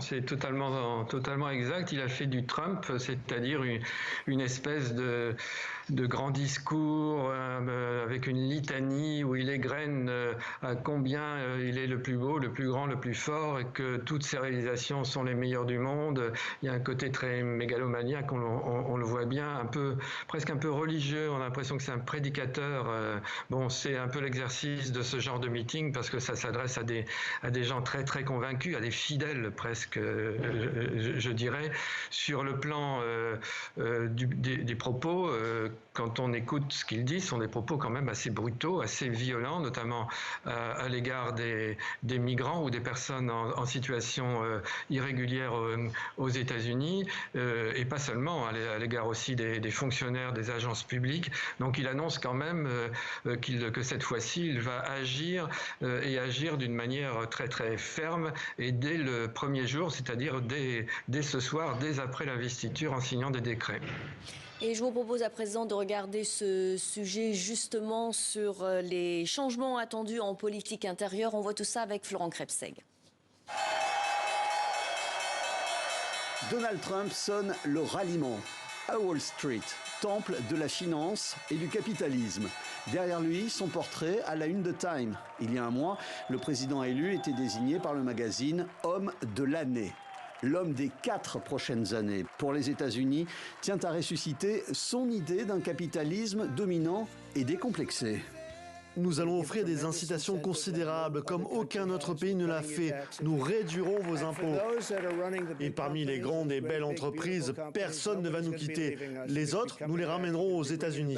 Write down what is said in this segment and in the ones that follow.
C'est totalement exact. Il a fait du Trump, c'est-à-dire une espèce de grand discours avec une litanie où il égrène à combien il est le plus beau, le plus grand, le plus fort et que toutes ses réalisations sont les meilleures du monde. Il y a un côté très mégalomaniaque, on le voit bien, presque un peu religieux. On a l'impression que c'est un prédicateur. Bon, c'est un peu l'exercice de ce genre de meeting parce que ça s'adresse à des gens très très convaincus, à des fidèles presque. Je dirais, sur le plan des propos, quand on écoute ce qu'il dit, ce sont des propos quand même assez brutaux, assez violents, notamment à l'égard des migrants ou des personnes en situation irrégulière aux États-Unis, et pas seulement, à l'égard aussi des fonctionnaires des agences publiques. Donc il annonce quand même que cette fois-ci, il va agir et agir d'une manière très très ferme et dès le premier jour, c'est-à-dire dès ce soir, dès après l'investiture, en signant des décrets. Et je vous propose à présent de regarder ce sujet justement sur les changements attendus en politique intérieure. On voit tout ça avec Florent Krebseg. Donald Trump sonne le ralliement à Wall Street, temple de la finance et du capitalisme. Derrière lui, son portrait à la une de Time. Il y a un mois, le président élu était désigné par le magazine Homme de l'année. L'homme des 4 prochaines années pour les États-Unis tient à ressusciter son idée d'un capitalisme dominant et décomplexé. Nous allons offrir des incitations considérables, comme aucun autre pays ne l'a fait. Nous réduirons vos impôts. Et parmi les grandes et belles entreprises, personne ne va nous quitter. Les autres, nous les ramènerons aux États-Unis.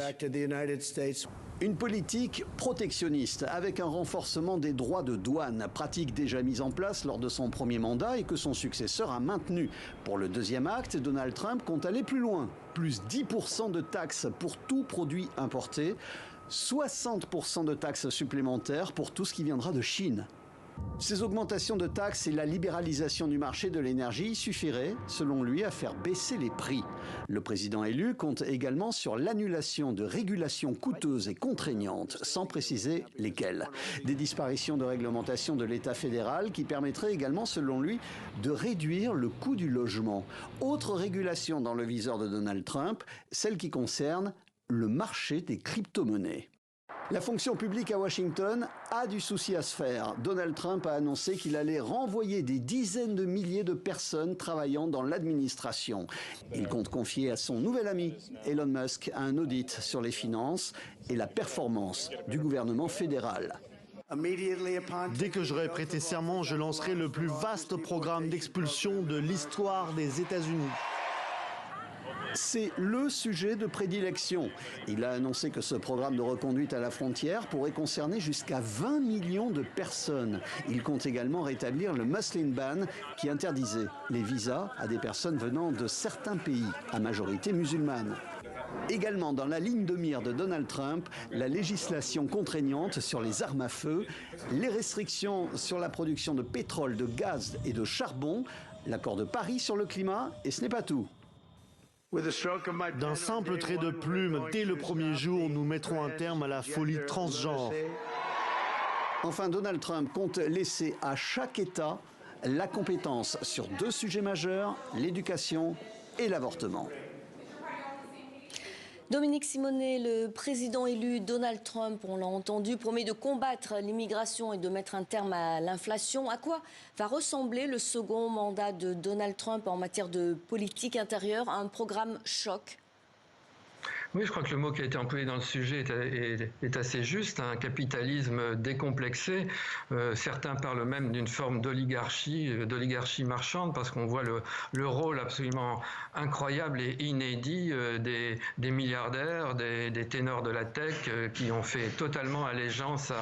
Une politique protectionniste avec un renforcement des droits de douane, pratique déjà mise en place lors de son premier mandat et que son successeur a maintenu. Pour le deuxième acte, Donald Trump compte aller plus loin. Plus 10% de taxes pour tout produit importé, 60% de taxes supplémentaires pour tout ce qui viendra de Chine. Ces augmentations de taxes et la libéralisation du marché de l'énergie suffiraient, selon lui, à faire baisser les prix. Le président élu compte également sur l'annulation de régulations coûteuses et contraignantes, sans préciser lesquelles. Des disparitions de réglementation de l'État fédéral qui permettraient également, selon lui, de réduire le coût du logement. Autre régulation dans le viseur de Donald Trump, celle qui concerne le marché des crypto-monnaies. La fonction publique à Washington a du souci à se faire. Donald Trump a annoncé qu'il allait renvoyer des dizaines de milliers de personnes travaillant dans l'administration. Il compte confier à son nouvel ami, Elon Musk, un audit sur les finances et la performance du gouvernement fédéral. Dès que j'aurai prêté serment, je lancerai le plus vaste programme d'expulsion de l'histoire des États-Unis. C'est le sujet de prédilection. Il a annoncé que ce programme de reconduite à la frontière pourrait concerner jusqu'à 20 millions de personnes. Il compte également rétablir le Muslim Ban qui interdisait les visas à des personnes venant de certains pays, à majorité musulmane. Également dans la ligne de mire de Donald Trump, la législation contraignante sur les armes à feu, les restrictions sur la production de pétrole, de gaz et de charbon, l'accord de Paris sur le climat, et ce n'est pas tout. D'un simple trait de plume, dès le premier jour, nous mettrons un terme à la folie transgenre. Enfin, Donald Trump compte laisser à chaque État la compétence sur 2 sujets majeurs, l'éducation et l'avortement. Dominique Simonet, le président élu Donald Trump, on l'a entendu, promet de combattre l'immigration et de mettre un terme à l'inflation. À quoi va ressembler le second mandat de Donald Trump en matière de politique intérieure? Un programme choc? Oui, je crois que le mot qui a été employé dans le sujet est assez juste, un capitalisme décomplexé. Certains parlent même d'une forme d'oligarchie marchande, parce qu'on voit le rôle absolument incroyable et inédit des milliardaires, des ténors de la tech qui ont fait totalement allégeance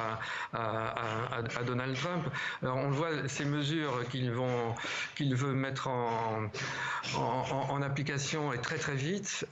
à Donald Trump. Alors, on voit ces mesures qu'il veut mettre en application et très très vite,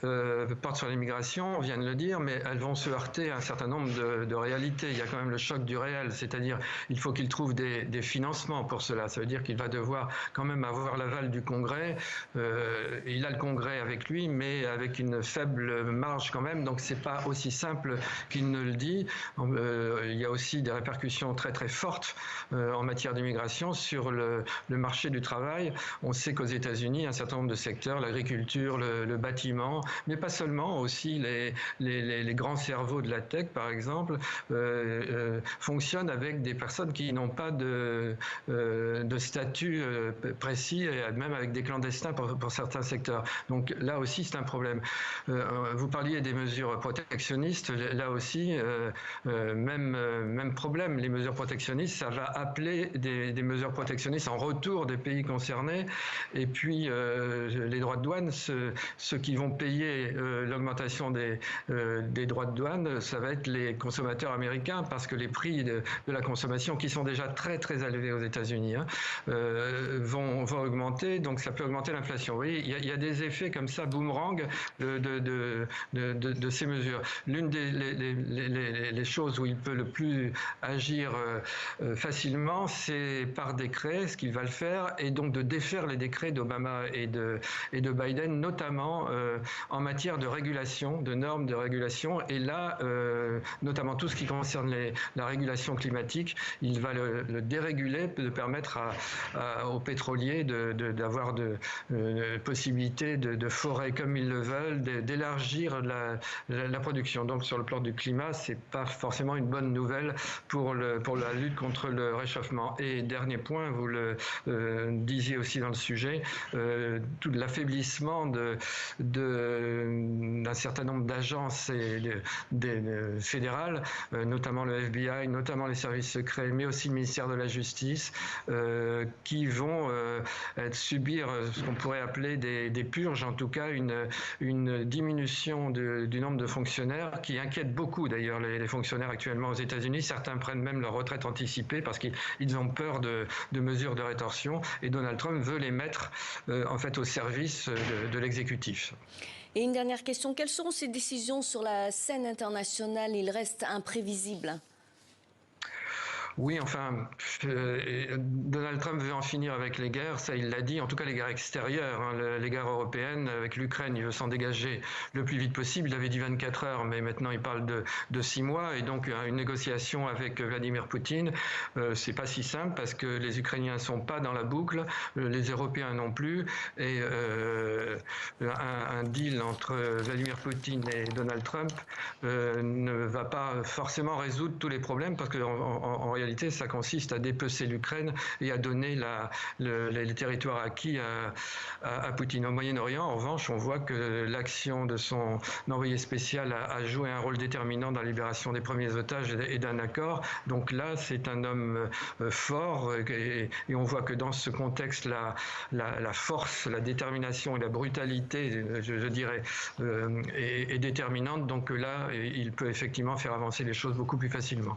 portent sur l'immigration l'immigration, on vient de le dire, mais elles vont se heurter à un certain nombre de réalités. Il y a quand même le choc du réel, c'est-à-dire il faut qu'il trouve des financements pour cela. Ça veut dire qu'il va devoir quand même avoir l'aval du Congrès. Il a le Congrès avec lui, mais avec une faible marge quand même, donc c'est pas aussi simple qu'il ne le dit. Il y a aussi des répercussions très très fortes en matière d'immigration sur le marché du travail. On sait qu'aux États-Unis, un certain nombre de secteurs, l'agriculture, le bâtiment, mais pas seulement, aussi les grands cerveaux de la tech, par exemple, fonctionnent avec des personnes qui n'ont pas de statut précis, et même avec des clandestins pour certains secteurs. Donc là aussi, c'est un problème. Vous parliez des mesures protectionnistes. Là aussi, même problème. Les mesures protectionnistes, ça va appeler des mesures protectionnistes en retour des pays concernés. Et puis, les droits de douane, ceux qui vont payer l'augmentation des droits de douane, ça va être les consommateurs américains, parce que les prix de la consommation, qui sont déjà très très élevés aux États-Unis, vont augmenter. Donc, ça peut augmenter l'inflation. Vous voyez, il y a des effets comme ça, boomerang, de ces mesures. L'une des choses où il peut le plus agir facilement, c'est par décret, ce qu'il va le faire, et donc de défaire les décrets d'Obama et de Biden, notamment en matière de régulation, de normes de régulation. Et là, notamment tout ce qui concerne la régulation climatique, il va le déréguler, de permettre aux pétroliers d'avoir de possibilités de forer comme ils le veulent, d'élargir la production. Donc sur le plan du climat, c'est pas forcément une bonne nouvelle pour la lutte contre le réchauffement. Et dernier point, vous le disiez aussi dans le sujet, tout l'affaiblissement d'un certain nombre d'agences fédérales, notamment le FBI, notamment les services secrets, mais aussi le ministère de la Justice, qui vont subir ce qu'on pourrait appeler des purges, en tout cas une diminution du nombre de fonctionnaires, qui inquiète beaucoup d'ailleurs les fonctionnaires actuellement aux États-Unis. Certains prennent même leur retraite anticipée parce qu'ils ont peur de mesures de rétorsion, et Donald Trump veut les mettre en fait au service de l'exécutif. Et une dernière question, quelles seront ces décisions sur la scène internationale? Il reste imprévisible. Oui, enfin, Donald Trump veut en finir avec les guerres, ça il l'a dit, en tout cas les guerres extérieures, les guerres européennes. Avec l'Ukraine, il veut s'en dégager le plus vite possible. Il avait dit 24 heures, mais maintenant il parle de 6 mois, et donc une négociation avec Vladimir Poutine, c'est pas si simple, parce que les Ukrainiens sont pas dans la boucle, les Européens non plus, et un deal entre Vladimir Poutine et Donald Trump ne va pas forcément résoudre tous les problèmes, parce qu'en réalité, ça consiste à dépecer l'Ukraine et à donner les territoires acquis à Poutine. Au Moyen-Orient, en revanche, on voit que l'action de son envoyé spécial a joué un rôle déterminant dans la libération des premiers otages et d'un accord. Donc là, c'est un homme fort, et on voit que dans ce contexte, la force, la détermination et la brutalité, je dirais, est déterminante. Donc là, il peut effectivement faire avancer les choses beaucoup plus facilement.